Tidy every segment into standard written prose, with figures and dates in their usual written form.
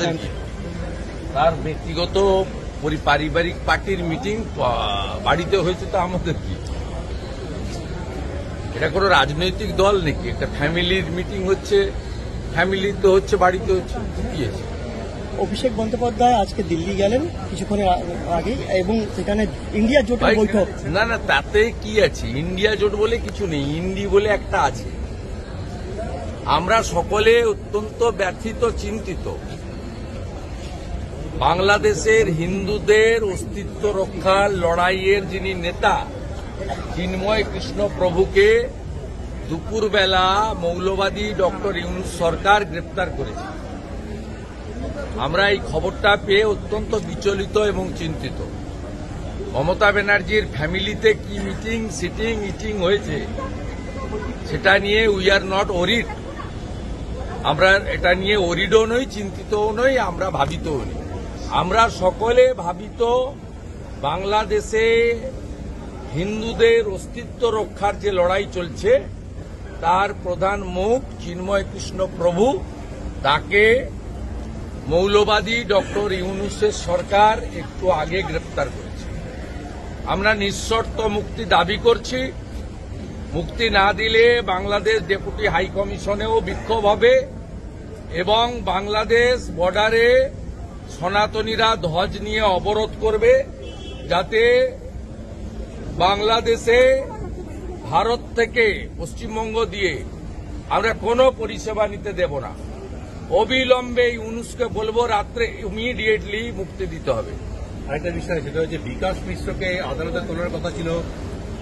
আমাদের কি? তার ব্যক্তিগত পারিবারিক পার্টির মিটিং বাড়িতে হয়েছে, তো আমাদের কি? এটা কোনো রাজনৈতিক দল নাকি? একটা ফ্যামিলির মিটিং হচ্ছে, ফ্যামিলিতে হচ্ছে, বাড়িতে হচ্ছে, কি আছে? অভিষেক বন্দ্যোপাধ্যায় আজকে দিল্লি গেলেন কিছুক্ষণের আগে, এবং সেখানে ইন্ডিয়া জোটের বৈঠক। না না, তাতে কি আছে? ইন্ডিয়া জোট বলে কিছু নেই, ইন্ডি বলে একটা আছে। আমরা সকলে অত্যন্ত ব্যথিত, চিন্তিত। বাংলাদেশের হিন্দুদের অস্তিত্ব রক্ষার লড়াইয়ের যিনি নেতা চিন্ময় কৃষ্ণ প্রভুকে দুপুরবেলা মৌলবাদী ডক্টর ইউনূস সরকার গ্রেপ্তার করেছে। আমরা এই খবরটা পেয়ে অত্যন্ত বিচলিত এবং চিন্তিত। মমতা ব্যানার্জির ফ্যামিলিতে কি মিটিং, সিটিং, ইটিং হয়েছে সেটা নিয়ে উই আর নট ওরিড। আমরা এটা নিয়ে ওরিডও নই, চিন্তিতও নই, আমরা ভাবিতও নই। আমরা সকলে ভাবিত বাংলাদেশে হিন্দুদের অস্তিত্ব রক্ষার যে লড়াই চলছে তার প্রধান মুখ চিন্ময় কৃষ্ণ প্রভু, তাকে মৌলবাদী ডক্টর ইউনূসের সরকার একটু আগে গ্রেপ্তার করেছে। আমরা নিঃশর্ত মুক্তি দাবি করছি। মুক্তি না দিলে বাংলাদেশ ডেপুটি হাই কমিশনেও বিক্ষোভ হবে এবং বাংলাদেশ বর্ডারে সনাতনীরা ধ্বজ নিয়ে অবরোধ করবে, যাতে বাংলাদেশে ভারত থেকে পশ্চিমবঙ্গ দিয়ে আমরা কোনো পরিষেবা নিতে দেব না। অবিলম্বে ইউনূসকে বলবো রাত্রে ইমিডিয়েটলি মুক্তি দিতে হবে। আরেকটা বিষয়, সেটা হচ্ছে বিকাশ মিশ্রকে আদালতে তোলার কথা ছিল,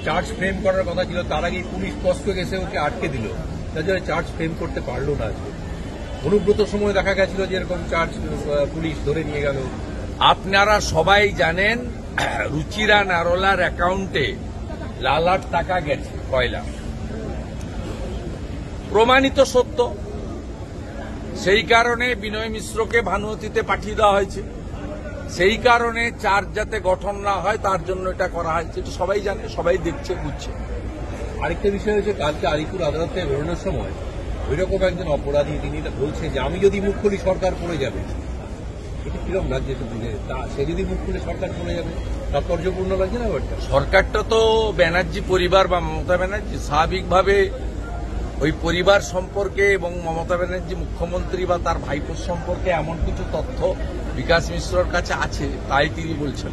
চার্জ ফ্রেম করার কথা ছিল, তার আগেই পুলিশ স্পষ্ট গেছে ওকে আটকে দিল, তার জন্য চার্জ ফ্রেম করতে পারলো না। আজকে অনুব্রত সময় দেখা গেছিল যে এরকম চার্জ পুলিশ ধরে নিয়ে গেল। আপনারা সবাই জানেন রুচিরা নারোলার অ্যাকাউন্টে লালার টাকা গেছে, কয়লা প্রমাণিত সত্য। সেই কারণে বিনয় মিশ্রকে ভানুমতিতে পাঠিয়ে দেওয়া হয়েছে। সেই কারণে চার্জ যাতে গঠন না হয় তার জন্য এটা করা হয়েছে। এটা সবাই জানে, সবাই দেখছে, বুঝছে। আরেকটা বিষয় হচ্ছে, কালকে আলিপুর আদালত থেকে বেরোনোর সময় ওইরকম একজন অপরাধী তিনি বলছে যে আমি যদি মুখ খুলি সরকার পড়ে যাবে। এটা কিরকম লাগছে? সে যদি মুখ খুলে সরকার পড়ে যাবে, তাৎপর্যপূর্ণ লাগছে না ব্যাপারটা? সরকারটা তো ব্যানার্জি পরিবার বা মমতা ব্যানার্জি, স্বাভাবিকভাবে ওই পরিবার সম্পর্কে এবং মমতা ব্যানার্জি মুখ্যমন্ত্রী বা তার ভাইপোর সম্পর্কে এমন কিছু তথ্য বিকাশ মিশ্রর কাছে আছে, তাই তিনি বলছেন।